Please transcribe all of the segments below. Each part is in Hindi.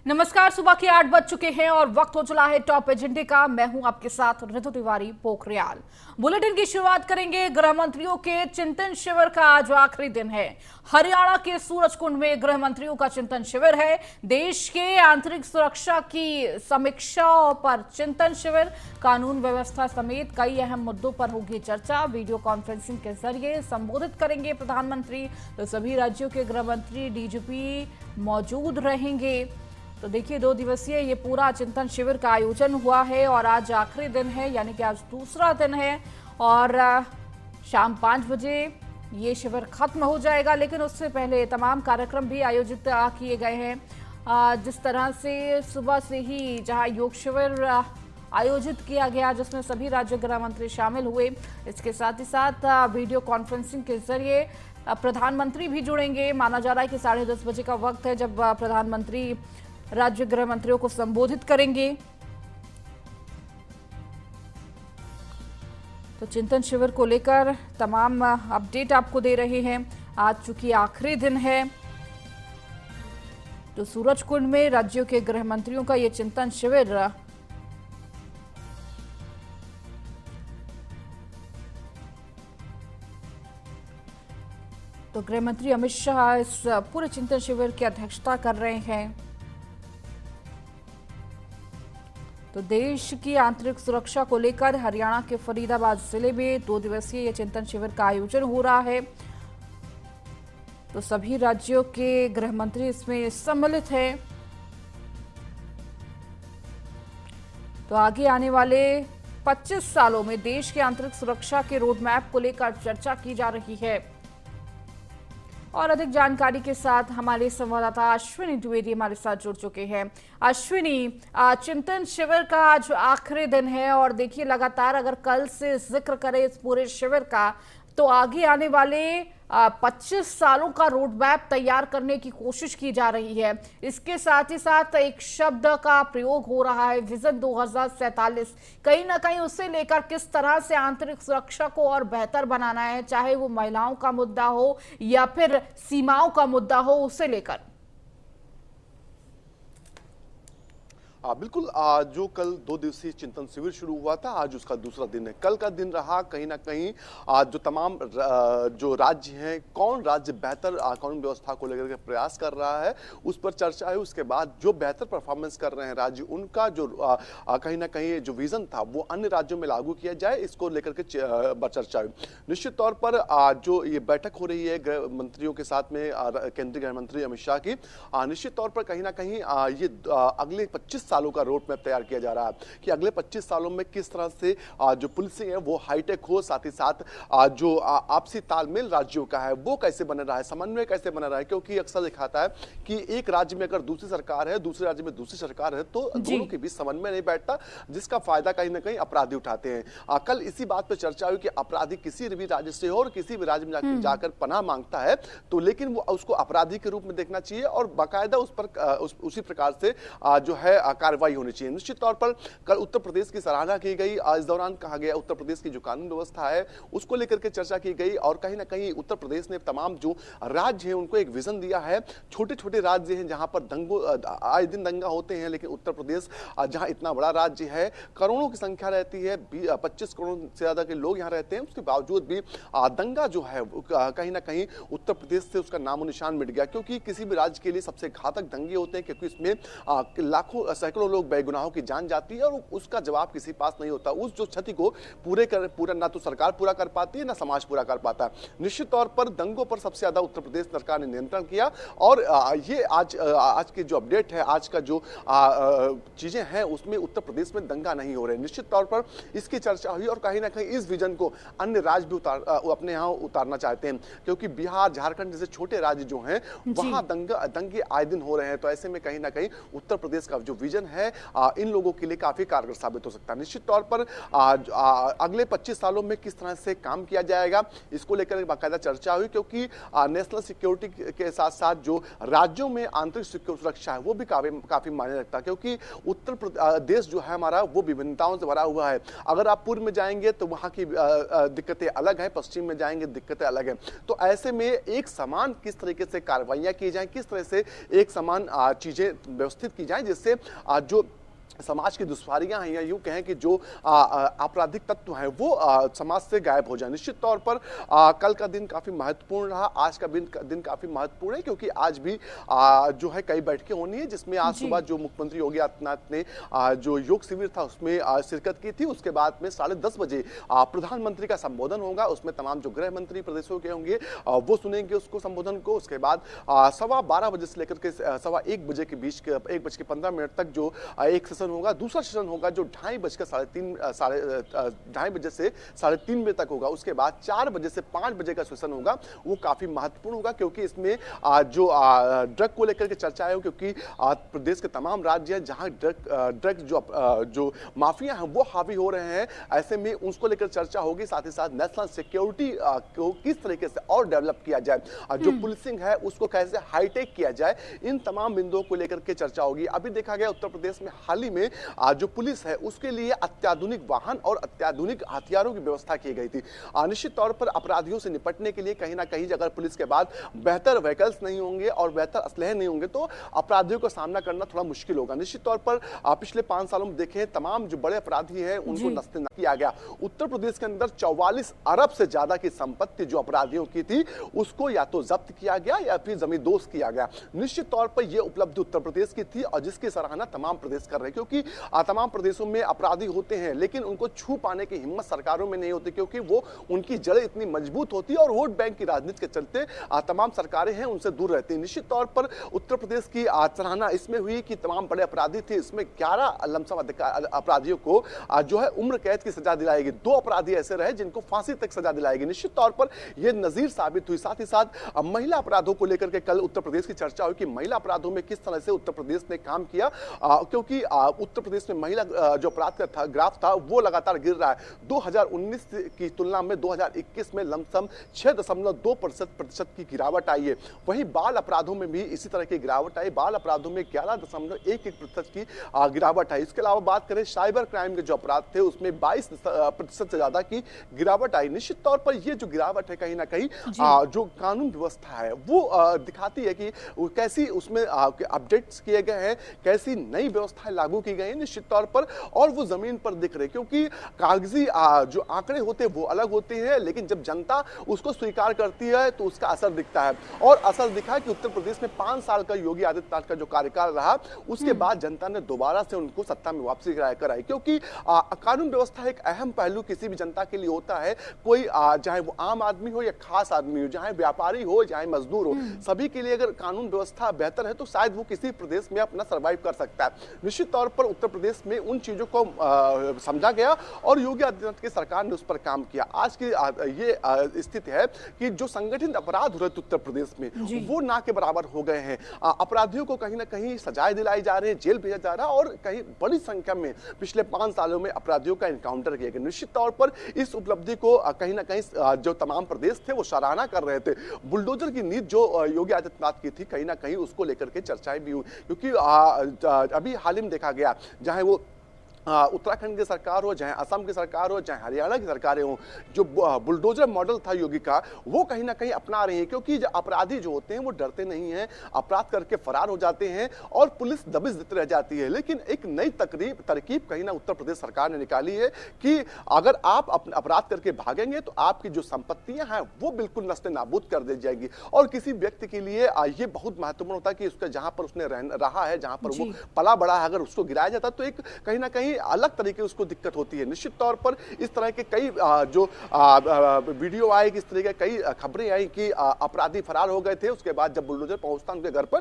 नमस्कार। सुबह के 8 बज चुके हैं और वक्त हो चला है टॉप एजेंडे का। मैं हूं आपके साथ ऋतु तिवारी पोखरियाल। बुलेटिन की शुरुआत करेंगे। गृह मंत्रियों के चिंतन शिविर का आज आखिरी दिन है। हरियाणा के सूरजकुंड में गृह मंत्रियों का चिंतन शिविर है। देश के आंतरिक सुरक्षा की समीक्षा पर चिंतन शिविर, कानून व्यवस्था समेत कई अहम मुद्दों पर होगी चर्चा। वीडियो कॉन्फ्रेंसिंग के जरिए संबोधित करेंगे प्रधानमंत्री। तो सभी राज्यों के गृह मंत्री, डीजीपी मौजूद रहेंगे। तो देखिए, 2 दिवसीय ये पूरा चिंतन शिविर का आयोजन हुआ है और आज आखिरी दिन है, यानी कि आज दूसरा दिन है और शाम 5 बजे ये शिविर खत्म हो जाएगा। लेकिन उससे पहले तमाम कार्यक्रम भी आयोजित किए गए हैं। जिस तरह से सुबह से ही जहां योग शिविर आयोजित किया गया, जिसमें सभी राज्य गृह मंत्री शामिल हुए, इसके साथ ही साथ वीडियो कॉन्फ्रेंसिंग के जरिए प्रधानमंत्री भी जुड़ेंगे। माना जा रहा है कि 10:30 बजे का वक्त है जब प्रधानमंत्री राज्य गृह मंत्रियों को संबोधित करेंगे। तो चिंतन शिविर को लेकर तमाम अपडेट आपको दे रहे हैं। आज चूंकि आखिरी दिन है, तो सूरजकुंड में राज्यों के गृह मंत्रियों का यह चिंतन शिविर तो गृह मंत्री अमित शाह इस पूरे चिंतन शिविर की अध्यक्षता कर रहे हैं। तो देश की आंतरिक सुरक्षा को लेकर हरियाणा के फरीदाबाद जिले में 2 दिवसीय ये चिंतन शिविर का आयोजन हो रहा है। तो सभी राज्यों के गृह मंत्री इसमें सम्मिलित हैं। तो आगे आने वाले 25 सालों में देश की आंतरिक सुरक्षा के रोड मैप को लेकर चर्चा की जा रही है। और अधिक जानकारी के साथ हमारे संवाददाता अश्विनी द्विवेदी हमारे साथ जुड़ चुके हैं। अश्विनी, चिंतन शिविर का आज आखिरी दिन है और देखिए, लगातार अगर कल से जिक्र करें इस पूरे शिविर का, तो आगे आने वाले 25 सालों का रोड मैप तैयार करने की कोशिश की जा रही है। इसके साथ ही साथ एक शब्द का प्रयोग हो रहा है, विजन 2047। कहीं ना कहीं उसे लेकर किस तरह से आंतरिक सुरक्षा को और बेहतर बनाना है, चाहे वो महिलाओं का मुद्दा हो या फिर सीमाओं का मुद्दा हो, उसे लेकर। बिल्कुल। जो कल 2 दिवसीय चिंतन शिविर शुरू हुआ था, आज उसका दूसरा दिन है। कल का दिन रहा कहीं ना कहीं जो तमाम जो राज्य हैं, कौन राज्य बेहतर कानून व्यवस्था को लेकर के प्रयास कर रहा है, उस पर चर्चा है। उसके बाद जो बेहतर परफॉर्मेंस कर रहे हैं राज्य, उनका जो कहीं ना कहीं जो विजन था वो अन्य राज्यों में लागू किया जाए, इसको लेकर के चर्चा हुई। निश्चित तौर पर जो ये बैठक हो रही है गृह मंत्रियों के साथ में, केंद्रीय गृह मंत्री अमित शाह की, निश्चित तौर पर कहीं ना कहीं ये अगले 25 सालों का रोड मैप तैयार किया जा रहा है कि अगले 25 सालों में किस तरह से जो पुलिसिंग है वो हाईटेक हो, साथ ही साथ जो आपसी तालमेल राज्यों का है वो कैसे बना रहा है, समन्वय कैसे बना रहा है। क्योंकि अक्सर दिखाता है कि एक राज्य में अगर दूसरी सरकार है, दूसरे राज्य में दूसरी सरकार है, तो दोनों के बीच समन्वय नहीं बैठता, जिसका फायदा कहीं ना कहीं अपराधी उठाते हैं। कल इसी बात पर चर्चा हुई कि अपराधी किसी भी राज्य से हो और किसी भी राज्य में जाकर पनाह मांगता है, तो लेकिन वो उसको अपराधी के रूप में देखना चाहिए और बाकायदा उस पर उसी प्रकार से जो है कार्रवाई होनी चाहिए। निश्चित तौर पर कल उत्तर प्रदेश की सराहना की गई। इस दौरान कहा गया उत्तर प्रदेश की जो कानून व्यवस्था है उसको लेकर के चर्चा की गई और कहीं ना कहीं उत्तर प्रदेश ने तमाम जो राज्य हैं उनको एक विजन दिया है। छोटे छोटे राज्य हैं जहां पर आए दिन दंगा होते हैं, लेकिन उत्तर प्रदेश जहां इतना बड़ा राज्य है, करोड़ों की संख्या रहती है, 25 करोड़ से ज्यादा के लोग यहाँ रहते हैं, उसके बावजूद भी दंगा जो है कहीं ना कहीं उत्तर प्रदेश से उसका नामो निशान मिट गया। क्योंकि किसी भी राज्य के लिए सबसे घातक दंगे होते हैं, क्योंकि इसमें लाखों सैकड़ों लोग बेगुनाहों की जान जाती है और उसका जवाब किसी पास नहीं होता। उस जो क्षति को पूरा ना तो सरकार पूरा कर पाती है, ना समाज पूरा कर पाता है। निश्चित तौर पर दंगों पर सबसे ज्यादा उत्तर प्रदेश सरकार ने नियंत्रण किया और ये आज की जो अपडेट है, आज का जो चीजें हैं, उसमें उत्तर प्रदेश में दंगा नहीं हो रहे। निश्चित तौर पर इसकी चर्चा हुई और कहीं ना कहीं इस विजन को अन्य राज्य भी अपने यहाँ उतारना चाहते हैं, क्योंकि बिहार, झारखंड जैसे छोटे राज्य जो हैं वहां दंगे आए दिन हो रहे हैं। तो ऐसे में कहीं ना कहीं उत्तर प्रदेश का जो विजन विजन है इन लोगों के लिए काफी कारगर साबित हो सकता है। निश्चित तौर पर अगले 25 सालों में किस तरह से काम किया जाएगा इसको लेकर बाकायदा चर्चा हुई, क्योंकि नेशनल सिक्योरिटी के साथ साथ जो राज्यों में आंतरिक सुरक्षा है वो भी काफी मायने रखता है, क्योंकि उत्तर प्रदेश जो है हमारा वो विभिन्नताओं से भरा हुआ है। अगर आप पूर्व में जाएंगे तो वहां की दिक्कतें अलग हैं, पश्चिम में जाएंगे दिक्कतें अलग हैं। तो ऐसे में एक समान किस तरीके से कार्रवाइयां की जाएं, किस तरह से एक समान चीजें व्यवस्थित की जाएं जिससे जो समाज की दुश्वारियां हैं या यूं कहें कि जो आपराधिक तत्व हैं वो समाज से गायब हो जाए। निश्चित तौर पर कल का दिन काफी महत्वपूर्ण रहा, आज का दिन काफी महत्वपूर्ण है, क्योंकि आज भी जो है कई बैठकें होनी है, जिसमें आज सुबह जो मुख्यमंत्री योगी आदित्यनाथ ने जो योग शिविर था उसमें शिरकत की थी। उसके बाद में 10:30 बजे प्रधानमंत्री का संबोधन होगा, उसमें तमाम जो गृह मंत्री प्रदेशों के होंगे वो सुनेंगे उसको संबोधन को। उसके बाद 12:15 बजे से लेकर के 1:15 बजे के बीच 1:15 तक जो एक सेशन होगा, दूसरा सेशन होगा जो 2:30 बजे से 3:30 बजे तक होगा। उसके बाद 4 बजे से 5 बजे का सेशन होगा, वो काफी महत्वपूर्ण होगा, क्योंकि इसमें जो ड्रग को लेकर के चर्चा है, क्योंकि प्रदेश के तमाम राज्य हैं जहां ड्रग जो माफिया हैं वो हावी हो रहे हैं, ऐसे में उसको लेकर चर्चा होगी। साथ ही साथ नेशनल सिक्योरिटी को किस तरीके से और डेवलप किया जाए, जो पुलिसिंग है उसको कैसे हाईटेक किया जाए, इन तमाम बिंदुओं को लेकर के चर्चा होगी। अभी देखा गया उत्तर प्रदेश में हाल ही में जो पुलिस है उसके लिए अत्याधुनिक वाहन और अत्याधुनिक हथियारों की व्यवस्था की गई थी। निश्चित तौर पर अपराधियों से निपटने के लिए कहीं ना कहीं अगर पुलिस के बाद बेहतर व्हीकल्स नहीं होंगे और बेहतर असलहे नहीं होंगे तो अपराधियों का सामना करना थोड़ा मुश्किल होगा। निश्चित तौर पर पिछले 5 सालों में देखें तमाम जो बड़े अपराधी हैं उनको नस्तेनाबूद किया गया। उत्तर प्रदेश के अंदर 44 अरब से ज्यादा की संपत्ति जो अपराधियों की थी उसको या तो जब्त किया गया या फिर जमींदोज किया गया। निश्चित तौर पर यह उपलब्धि उत्तर प्रदेश की थी और जिसकी सराहना तमाम प्रदेश कर रहे हैं, क्योंकि तमाम प्रदेशों में अपराधी होते हैं लेकिन उनको छू पाने की हिम्मत सरकारों में नहीं होती, क्योंकि वो उनकी जड़ें इतनी मजबूत होती है और वोट बैंक की राजनीति के चलते तमाम सरकारें हैं उनसे दूर रहती हैं। निश्चित तौर पर उत्तर प्रदेश की सराहना इसमें हुई कि तमाम बड़े अपराधी थे, इसमें 11 लमसम अपराधियों को जो है उम्र कैद की सजा दिलाएगी। 2 अपराधी ऐसे रहे जिनको फांसी तक सजा दिलाएगी। निश्चित तौर पर यह नजीर साबित हुई। साथ ही साथ महिला अपराधों को लेकर के कल उत्तर प्रदेश की चर्चा हुई कि महिला अपराधों में किस तरह से उत्तर प्रदेश ने काम किया, क्योंकि उत्तर प्रदेश में महिला जो अपराध का ग्राफ था वो लगातार गिर रहा है। 2019 की तुलना में 2021 में लमसम 6.2% की गिरावट आई है। वहीं बाल अपराधों में भी इसी तरह की गिरावट आई, बाल अपराधों में 11.11% की गिरावट आई। इसके अलावा बात करें साइबर क्राइम के जो अपराध थे उसमें 22% से ज्यादा की गिरावट आई। निश्चित तौर पर यह जो गिरावट है कहीं ना कहीं जो कानून व्यवस्था है वो दिखाती है कि कैसी उसमें अपडेट्स किए गए हैं, कैसी नई व्यवस्थाएं लागू की गई हैं निश्चित तौर पर, और वो जमीन पर दिख रहे, क्योंकि कागजी जो आंकड़े होते हैं वो अलग होते हैं, लेकिन जब जनता उसको स्वीकार करती है तो उसका असर दिखता है। और असर दिखा कि उत्तर प्रदेश में 5 साल का योगी आदित्यनाथ का जो कार्यकाल रहा उसके बाद जनता ने दोबारा से उनको सत्ता में वापसी कराई, क्योंकि कानून व्यवस्था एक अहम पहलू किसी भी जनता के लिए होता है। कोई चाहे वो आम आदमी हो या खास आदमी हो, चाहे व्यापारी हो चाहे मजदूर हो, सभी के लिए अगर कानून व्यवस्था बेहतर है तो शायद वो किसी प्रदेश में अपना सर्वाइव कर सकता है। निश्चित तौर पर उत्तर प्रदेश में उन चीजों को समझा गया और योगी आदित्यनाथ की सरकार ने उस पर काम किया। आज की ये स्थिति है कि जो संगठित अपराध हो रहे थे उत्तर प्रदेश में वो ना के बराबर हो गए हैं। अपराधियों को कहीं ना कहीं सजाएं दिलाई जा रही है, जेल भेजा जा रहा है, और कहीं बड़ी संख्या में पिछले 5 सालों में अपराधियों का एनकाउंटर किया गया। निश्चित तौर पर इस उपलब्धि को कहीं ना कहीं जो तमाम प्रदेश थे वो सराहना कर रहे थे। बुलडोजर की नीति जो योगी आदित्यनाथ की थी कहीं ना कहीं उसको लेकर के चर्चाएं भी हुई, क्योंकि अभी हाल ही में देखा गया चाहे वो उत्तराखंड की सरकार हो, चाहे असम की सरकार हो, चाहे हरियाणा की सरकारें हो, जो बुलडोजर मॉडल था योगी का वो कहीं ना कहीं अपना रही है, क्योंकि जो अपराधी जो होते हैं वो डरते नहीं हैं, अपराध करके फरार हो जाते हैं और पुलिस दबिश देती रह जाती है। लेकिन एक नई तरकीब कहीं ना उत्तर प्रदेश सरकार ने निकाली है कि अगर आप अपराध करके भागेंगे तो आपकी जो संपत्तियां हैं वो बिल्कुल नस्ते नाबूद कर दी जाएगी। और किसी व्यक्ति के लिए ये बहुत महत्वपूर्ण होता है कि उसका जहां पर उसने रहा है, जहां पर वो पला बड़ा है, अगर उसको गिराया जाता तो एक कहीं ना कहीं कहीं अलग तरीके उसको दिक्कत होती है। निश्चित तौर पर इस तरह के कई जो वीडियो आए, इस तरह के कई खबरें आई कि अपराधी फरार हो गए थे, उसके बाद जब बुलडोजर पहुंचता उनके घर पर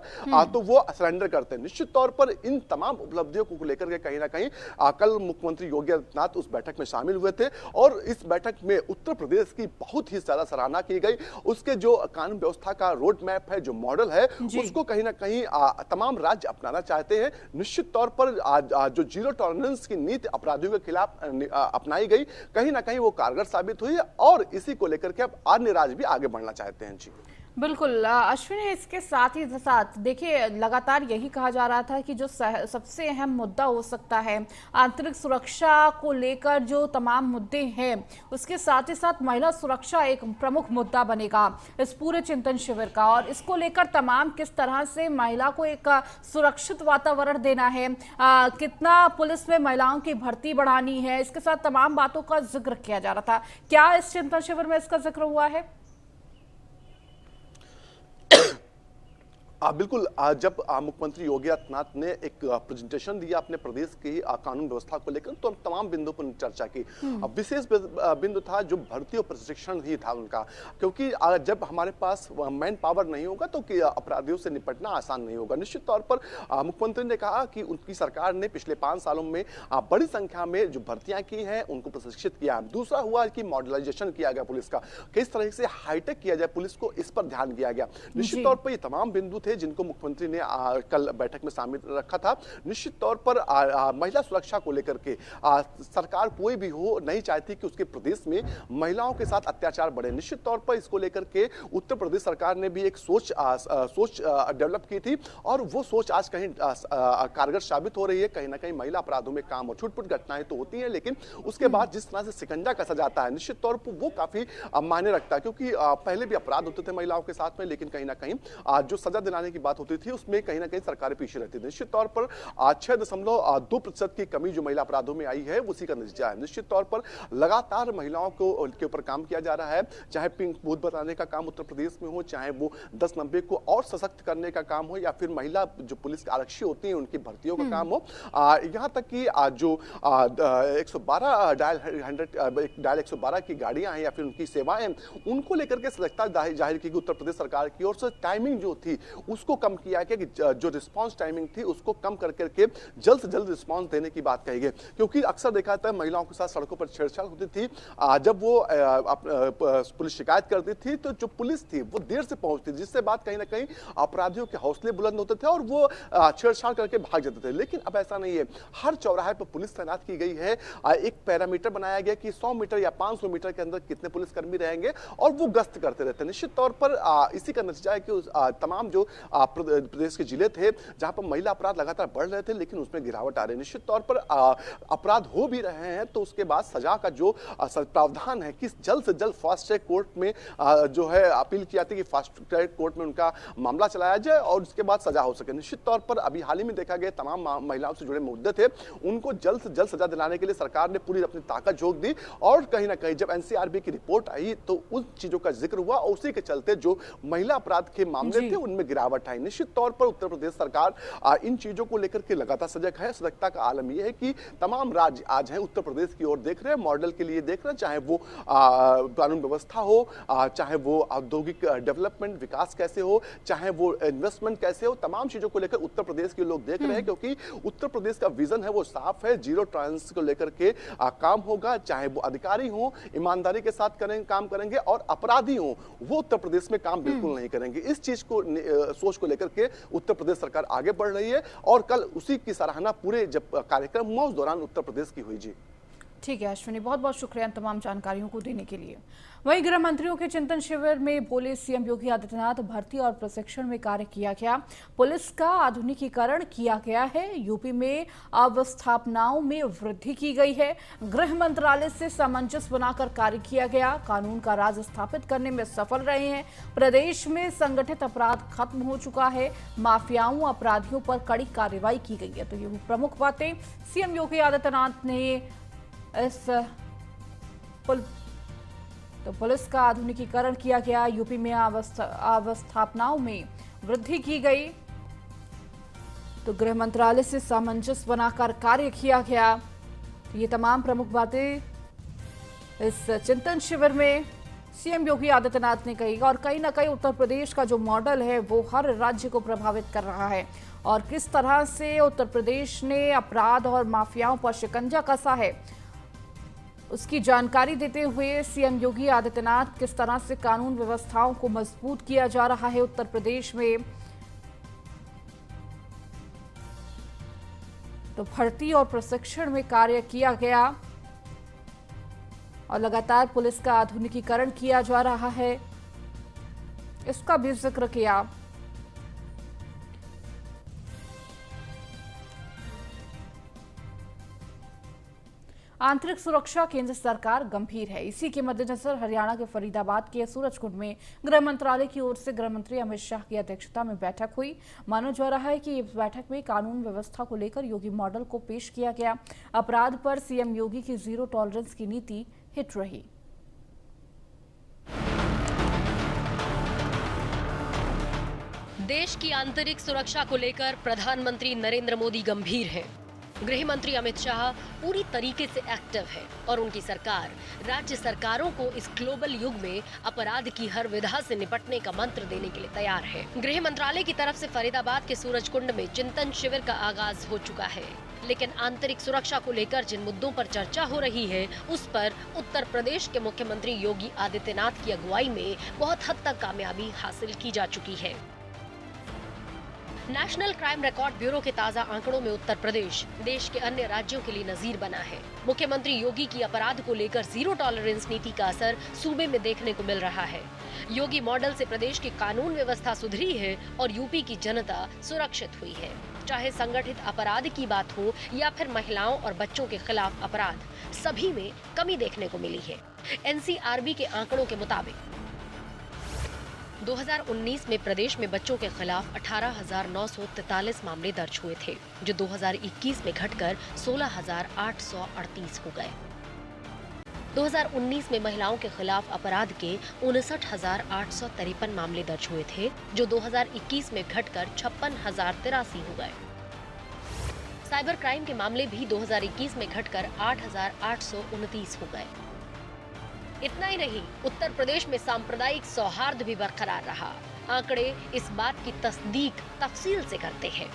तो वो सरेंडर करते हैं। निश्चित तौर पर इन तमाम उपलब्धियों को लेकर के कहीं ना कहीं कल मुख्यमंत्री योगी आदित्यनाथ उस बैठक में शामिल हुए थे और इस बैठक में उत्तर प्रदेश की बहुत ही ज्यादा सराहना की गई। उसके जो कानून व्यवस्था का रोड मैप है, जो मॉडल है, उसको कहीं ना कहीं तमाम राज्य अपनाना चाहते हैं। निश्चित तौर पर जो जीरो टॉलरेंस की नीति अपराधियों के खिलाफ अपनाई गई, कहीं ना कहीं वो कारगर साबित हुई है और इसी को लेकर के अब अन्य राज्य भी आगे बढ़ना चाहते हैं। जी बिल्कुल अश्विनी, इसके साथ ही साथ देखिए लगातार यही कहा जा रहा था कि जो सबसे अहम मुद्दा हो सकता है आंतरिक सुरक्षा को लेकर, जो तमाम मुद्दे हैं उसके साथ ही साथ महिला सुरक्षा एक प्रमुख मुद्दा बनेगा इस पूरे चिंतन शिविर का। और इसको लेकर तमाम किस तरह से महिला को एक सुरक्षित वातावरण देना है, कितना पुलिस में महिलाओं की भर्ती बढ़ानी है, इसके साथ तमाम बातों का जिक्र किया जा रहा था। क्या इस चिंतन शिविर में इसका जिक्र हुआ है? बिल्कुल। जब मुख्यमंत्री योगी आदित्यनाथ ने एक प्रेजेंटेशन दिया अपने प्रदेश की कानून व्यवस्था को लेकर, तो तमाम बिंदुओं पर चर्चा की। विशेष बिंदु था जो भर्ती और प्रशिक्षण ही था उनका, क्योंकि जब हमारे पास मैन पावर नहीं होगा तो अपराधियों से निपटना आसान नहीं होगा। निश्चित तौर पर मुख्यमंत्री ने कहा कि उनकी सरकार ने पिछले 5 सालों में बड़ी संख्या में जो भर्तियां की हैं उनको प्रशिक्षित किया। दूसरा हुआ कि मॉडर्नाइजेशन किया गया पुलिस का, किस तरह से हाईटेक किया जाए पुलिस को, इस पर ध्यान दिया गया। निश्चित तौर पर ये तमाम बिंदु जिनको मुख्यमंत्री ने कल बैठक में शामिल रखा था। निश्चित तौर पर महिला सुरक्षा को लेकर के सरकार कोई भी हो नहीं चाहती कि उसके प्रदेश में महिलाओं के साथ अत्याचार बढ़े। निश्चित तौर पर इसको लेकर के उत्तर प्रदेश सरकार ने भी एक सोच डेवलप की थी और वो सोच आज कहीं कारगर साबित हो रही है। कहीं ना कहीं महिला अपराधों में काम और छुटपुट घटनाएं तो होती हैं, लेकिन उसके बाद जिस तरह से शिकंजा कसा जाता है, निश्चित तौर पर वो काफी मायने रखता है, क्योंकि पहले भी अपराध होते थे महिलाओं के साथ में, लेकिन कहीं ना कहीं जो सजा दिलाने की बात होती थी उसमें कहीं ना कहीं सरकारें पीछे रहती थी। निश्चित तौर पर 6.2% की कमी जो महिला अपराधों में आई है उसी का नतीजा है। निश्चित तौर पर लगातार महिलाओं को के ऊपर काम किया जा रहा है, चाहे पिंक बूथ बनाने का काम उत्तर प्रदेश में हो, चाहे वो 1090 को और सशक्त करने का काम हो, या फिर महिला जो पुलिस आरक्षी होती हैं उनकी भर्तियों का काम हो। यहाँ तक कि जो 112 डायल 112 की गाड़ियां हैं या फिर उनकी सेवाएं, उनको लेकर के सजगता जाहिर की उत्तर प्रदेश सरकार की ओर से। टाइमिंग जो थी उसको कम किया गया, कि जो रिस्पांस टाइमिंग थी उसको कम करके जल्द से जल्द रिस्पांस देने की बात कही गई, क्योंकि अक्सर देखा जाता है महिलाओं के साथ सड़कों पर छेड़छाड़ होती थी। जब वो पुलिस शिकायत करती थी तो जो पुलिस थी वो देर से पहुंचती थी, जिससे बात कहीं ना कहीं अपराधियों के हौसले बुलंद होते थे और वो छेड़छाड़ करके भाग जाते थे। लेकिन अब ऐसा नहीं है, हर चौराहे पर पुलिस तैनात की गई है। एक पैरामीटर बनाया गया कि 100 मीटर या 500 मीटर के अंदर कितने पुलिसकर्मी रहेंगे और वो गश्त करते रहते हैं। निश्चित तौर पर इसी का नतीजा है कि तमाम जो प्रदेश के जिले थे जहां पर महिला अपराध लगातार बढ़ रहे थे, लेकिन उसमें गिरावट आ रही है। निश्चित तौर पर अपराध हो भी रहे हैं तो उसके बाद सजा का जो प्रावधान है कि जल्द से जल्द फास्ट ट्रैक कोर्ट में जो है अपील की जाती है कि फास्ट ट्रैक कोर्ट में उनका मामला चलाया जाए और उसके बाद सजा हो सके। निश्चित तौर पर अभी हाल ही में देखा गया तमाम महिलाओं से जुड़े मुद्दे थे, उनको जल्द से जल्द सजा दिलाने के लिए सरकार ने पूरी अपनी ताकत झोंक दी और कहीं ना कहीं जब एनसीआरबी की रिपोर्ट आई तो उन चीजों का जिक्र हुआ और उसी के चलते जो महिला अपराध के मामले थे उनमें गिरावट आई। निश्चित तौर पर उत्तर प्रदेश सरकार इन चीजों को लेकर के लगातार सजग है। सजगता का आलम यह है कि तमाम राज्य आज हैं उत्तर प्रदेश की ओर देख रहे हैं, मॉडल के लिए देख रहे हैं, चाहे वो कानून व्यवस्था हो, चाहे वो औद्योगिक डेवलपमेंट विकास कैसे हो, चाहे वो इन्वेस्टमेंट कैसे हो, तमाम चीजों को लेकर उत्तर प्रदेश के लोग देख रहे हैं, क्योंकि उत्तर प्रदेश का विजन है वो साफ है, जीरो टॉलरेंस को लेकर के काम होगा, चाहे वो अधिकारी हो ईमानदारी के साथ काम करेंगे और अपराधी हो वो उत्तर प्रदेश में काम बिल्कुल नहीं करेंगे। इस चीज को सोच को लेकर के उत्तर प्रदेश सरकार आगे बढ़ रही है और कल उसी की सराहना पूरे जब कार्यक्रम हुआ उस दौरान उत्तर प्रदेश की हुई। जी ठीक है अश्विनी, बहुत बहुत शुक्रिया इन तमाम जानकारियों को देने के लिए। वहीं गृह मंत्रियों के चिंतन शिविर में बोले सीएम योगी आदित्यनाथ, भर्ती और प्रशिक्षण में कार्य किया गया, पुलिस का आधुनिकीकरण किया गया है, यूपी में अवस्थापनाओं में वृद्धि की गई है, गृह मंत्रालय से सामंजस्य बनाकर कार्य किया गया, कानून का राज स्थापित करने में सफल रहे हैं, प्रदेश में संगठित अपराध खत्म हो चुका है, माफियाओं अपराधियों पर कड़ी कार्रवाई की गई है। तो ये प्रमुख बातें सीएम योगी आदित्यनाथ ने इस पुलिस का आधुनिकीकरण किया गया, यूपी में अवस्थापनाओं में वृद्धि की गई, तो गृह मंत्रालय से सामंजस्य बनाकर कार्य किया गया, तो ये तमाम प्रमुख बातें इस चिंतन शिविर में सीएम योगी आदित्यनाथ ने कही और कहीं ना कहीं उत्तर प्रदेश का जो मॉडल है वो हर राज्य को प्रभावित कर रहा है और किस तरह से उत्तर प्रदेश ने अपराध और माफियाओं पर शिकंजा कसा है उसकी जानकारी देते हुए सीएम योगी आदित्यनाथ किस तरह से कानून व्यवस्थाओं को मजबूत किया जा रहा है उत्तर प्रदेश में, तो भर्ती और प्रशिक्षण में कार्य किया गया और लगातार पुलिस का आधुनिकीकरण किया जा रहा है, इसका भी जिक्र किया। आंतरिक सुरक्षा केंद्र सरकार गंभीर है। इसी के मद्देनजर हरियाणा के फरीदाबाद के सूरजकुंड में गृह मंत्रालय की ओर से गृह मंत्री अमित शाह की अध्यक्षता में बैठक हुई। माना जा रहा है कि इस बैठक में कानून व्यवस्था को लेकर योगी मॉडल को पेश किया गया। अपराध पर सीएम योगी की जीरो टॉलरेंस की नीति हिट रही। देश की आंतरिक सुरक्षा को लेकर प्रधानमंत्री नरेंद्र मोदी गंभीर हैं। गृह मंत्री अमित शाह पूरी तरीके से एक्टिव है और उनकी सरकार राज्य सरकारों को इस ग्लोबल युग में अपराध की हर विधा से निपटने का मंत्र देने के लिए तैयार है। गृह मंत्रालय की तरफ से फरीदाबाद के सूरजकुंड में चिंतन शिविर का आगाज हो चुका है, लेकिन आंतरिक सुरक्षा को लेकर जिन मुद्दों पर चर्चा हो रही है उस पर उत्तर प्रदेश के मुख्यमंत्री योगी आदित्यनाथ की अगुवाई में बहुत हद तक कामयाबी हासिल की जा चुकी है। नेशनल क्राइम रिकॉर्ड ब्यूरो के ताजा आंकड़ों में उत्तर प्रदेश देश के अन्य राज्यों के लिए नजीर बना है। मुख्यमंत्री योगी की अपराध को लेकर जीरो टॉलरेंस नीति का असर सूबे में देखने को मिल रहा है। योगी मॉडल से प्रदेश की कानून व्यवस्था सुधरी है और यूपी की जनता सुरक्षित हुई है। चाहे संगठित अपराध की बात हो या फिर महिलाओं और बच्चों के खिलाफ अपराध, सभी में कमी देखने को मिली है। एनसीआरबी के आंकड़ों के मुताबिक 2019 में प्रदेश में बच्चों के खिलाफ 18,943 मामले दर्ज हुए थे, जो 2021 में घटकर 16,838 हो गए। 2019 में महिलाओं के खिलाफ अपराध के 59,853 मामले दर्ज हुए थे, जो 2021 में घटकर 56,083 हो गए। साइबर क्राइम के मामले भी 2021 में घटकर 8,829 हो गए। इतना ही नहीं, उत्तर प्रदेश में सांप्रदायिक सौहार्द भी बरकरार रहा। आंकड़े इस बात की तस्दीक तफसील से करते हैं।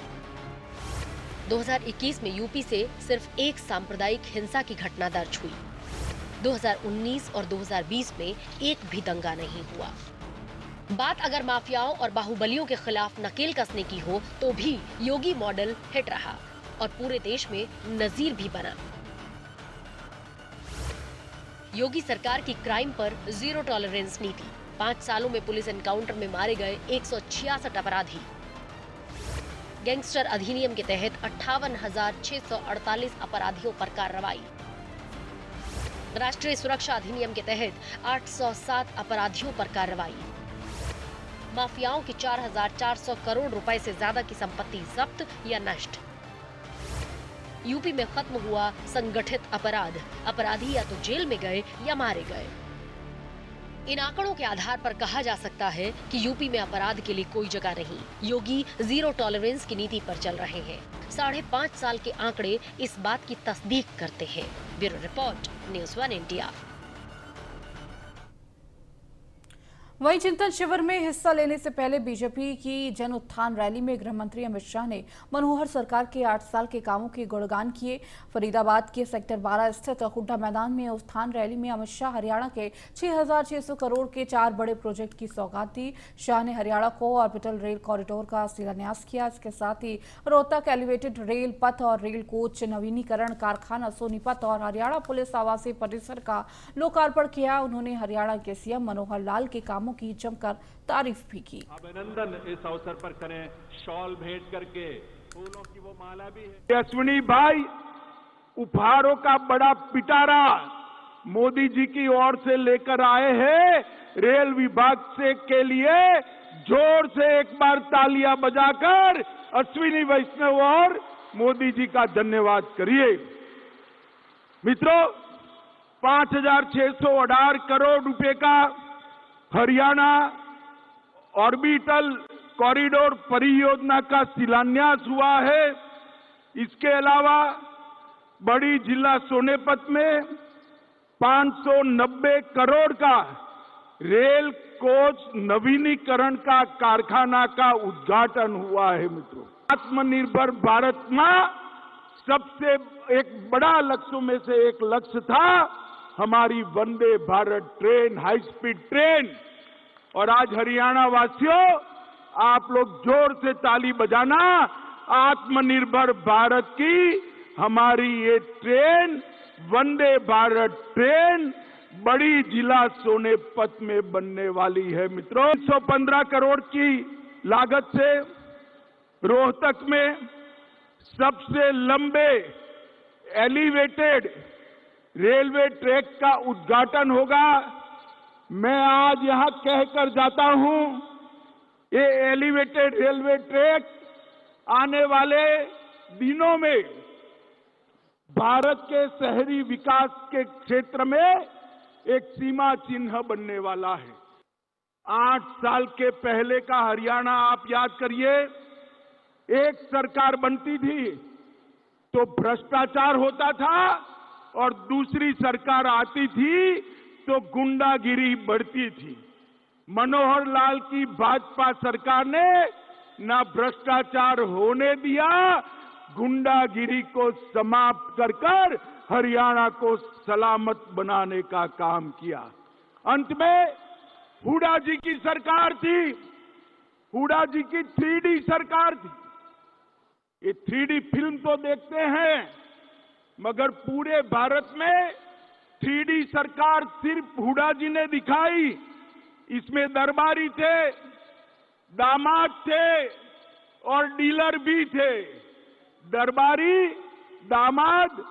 2021 में यूपी से सिर्फ एक सांप्रदायिक हिंसा की घटना दर्ज हुई। 2019 और 2020 में एक भी दंगा नहीं हुआ। बात अगर माफियाओं और बाहुबलियों के खिलाफ नकेल कसने की हो तो भी योगी मॉडल हिट रहा और पूरे देश में नजीर भी बना। योगी सरकार की क्राइम पर जीरो टॉलरेंस नीति, 5 सालों में पुलिस एनकाउंटर में मारे गए 166 अपराधी। गैंगस्टर अधिनियम के तहत 58,648 अपराधियों पर कार्रवाई। राष्ट्रीय सुरक्षा अधिनियम के तहत 807 अपराधियों पर कार्रवाई। माफियाओं की 4,400 करोड़ रुपए से ज्यादा की संपत्ति जब्त या नष्ट। यूपी में खत्म हुआ संगठित अपराध, अपराधी या तो जेल में गए या मारे गए। इन आंकड़ों के आधार पर कहा जा सकता है कि यूपी में अपराध के लिए कोई जगह नहीं। योगी जीरो टॉलरेंस की नीति पर चल रहे हैं। 5.5 साल के आंकड़े इस बात की तस्दीक करते हैं। Bureau report, news 1 India. वहीं चिंतन शिविर में हिस्सा लेने से पहले बीजेपी की जन उत्थान रैली में गृह मंत्री अमित शाह ने मनोहर सरकार के 8 साल के कामों के गुणगान किए। फरीदाबाद के सेक्टर 12 स्थित हुड्डा मैदान में उत्थान रैली में अमित शाह हरियाणा के 6,600 करोड़ के 4 बड़े प्रोजेक्ट की सौगात दी। शाह ने हरियाणा को ऑर्बिटल रेल कॉरिडोर का शिलान्यास किया। इसके साथ ही रोहतक एलिवेटेड रेल पथ और रेल कोच नवीनीकरण कारखाना सोनीपत और हरियाणा पुलिस आवासीय परिसर का लोकार्पण किया। उन्होंने हरियाणा के सीएम मनोहर लाल के कामों की जमकर तारीफ भी की। अभिनंदन इस अवसर पर करें, शॉल भेंट करके, फूलों की वो माला भी है। अश्विनी भाई, उपहारों का बड़ा पिटारा मोदी जी की ओर से लेकर आए हैं। रेल विभाग से के लिए जोर से एक बार तालियां बजाकर अश्विनी वैष्णव और मोदी जी का धन्यवाद करिए। मित्रों, 5,618 करोड़ रुपए का हरियाणा ऑर्बिटल कॉरिडोर परियोजना का शिलान्यास हुआ है। इसके अलावा बड़ी जिला सोनेपत में 590 करोड़ का रेल कोच नवीनीकरण का कारखाना का उद्घाटन हुआ है। मित्रों, आत्मनिर्भर भारत में सबसे एक बड़ा लक्ष्यों में से एक लक्ष्य था हमारी Vande Bharat train, high speed train. और आज हरियाणा वासियों, आप लोग जोर से ताली बजाना। आत्मनिर्भर भारत की हमारी ये ट्रेन, वंदे भारत ट्रेन, बड़ी जिला सोनेपत में बनने वाली है। मित्रों, 115 करोड़ की लागत से रोहतक में सबसे लंबे एलिवेटेड रेलवे ट्रैक का उद्घाटन होगा। मैं आज यहां कहकर जाता हूं, ये एलिवेटेड रेलवे ट्रैक आने वाले दिनों में भारत के शहरी विकास के क्षेत्र में एक सीमा चिन्ह बनने वाला है। 8 साल के पहले का हरियाणा आप याद करिए, एक सरकार बनती थी तो भ्रष्टाचार होता था और दूसरी सरकार आती थी तो गुंडागिरी बढ़ती थी। मनोहर लाल की भाजपा सरकार ने ना भ्रष्टाचार होने दिया, गुंडागिरी को समाप्त कर कर हरियाणा को सलामत बनाने का काम किया। अंत में हुड्डा जी की सरकार थी, हुड्डा जी की 3D सरकार थी। ये 3D फिल्म तो देखते हैं, मगर पूरे भारत में 3D सरकार सिर्फ हुड्डा जी ने दिखाई। इसमें दरबारी थे, दामाद थे और डीलर भी थे। दरबारी, दामाद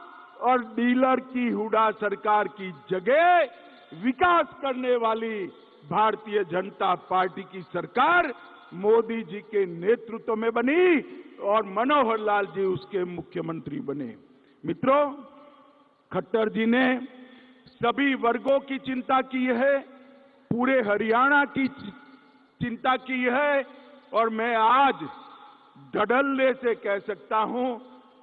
और डीलर की हुड्डा सरकार की जगह विकास करने वाली भारतीय जनता पार्टी की सरकार मोदी जी के नेतृत्व में बनी और मनोहर लाल जी उसके मुख्यमंत्री बने। मित्रों, खट्टर जी ने सभी वर्गों की चिंता की है, पूरे हरियाणा की चिंता की है और मैं आज धड़ल्ले से कह सकता हूं,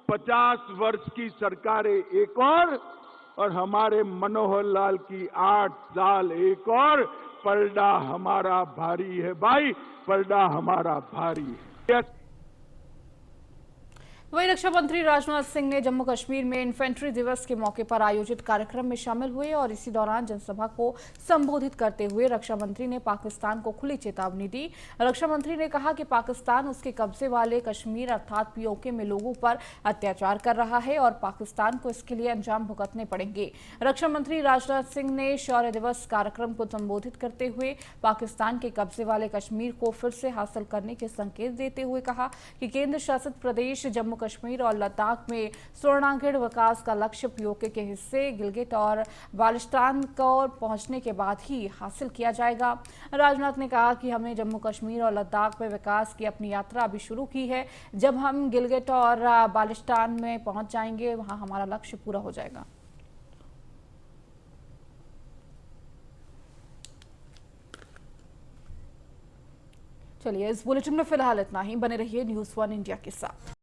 50 वर्ष की सरकारें एक और हमारे मनोहर लाल की 8 साल एक और, पलड़ा हमारा भारी है भाई, पलड़ा हमारा भारी है। वहीं रक्षा मंत्री राजनाथ सिंह ने जम्मू कश्मीर में इन्फेंट्री दिवस के मौके पर आयोजित कार्यक्रम में शामिल हुए और इसी दौरान जनसभा को संबोधित करते हुए रक्षा मंत्री ने पाकिस्तान को खुली चेतावनी दी। रक्षा मंत्री ने कहा कि पाकिस्तान उसके कब्जे वाले कश्मीर अर्थात पीओके में लोगों पर अत्याचार कर रहा है और पाकिस्तान को इसके लिए अंजाम भुगतने पड़ेंगे। रक्षा मंत्री राजनाथ सिंह ने शौर्य दिवस कार्यक्रम को संबोधित करते हुए पाकिस्तान के कब्जे वाले कश्मीर को फिर से हासिल करने के संकेत देते हुए कहा कि केंद्र शासित प्रदेश जम्मू कश्मीर और लद्दाख में स्वर्णांगीण विकास का लक्ष्य पीओके के हिस्से गिलगिट और बाल्टिस्तान को पहुंचने के बाद ही हासिल किया जाएगा। राजनाथ ने कहा कि हमने जम्मू कश्मीर और लद्दाख में विकास की अपनी यात्रा अभी शुरू की है। जब हम गिलगिट और बाल्टिस्तान में पहुंच जाएंगे, वहां हमारा लक्ष्य पूरा हो जाएगा। चलिए, इस बुलेटिन में फिलहाल इतना ही। बने रहिए न्यूज़ 1 इंडिया के साथ।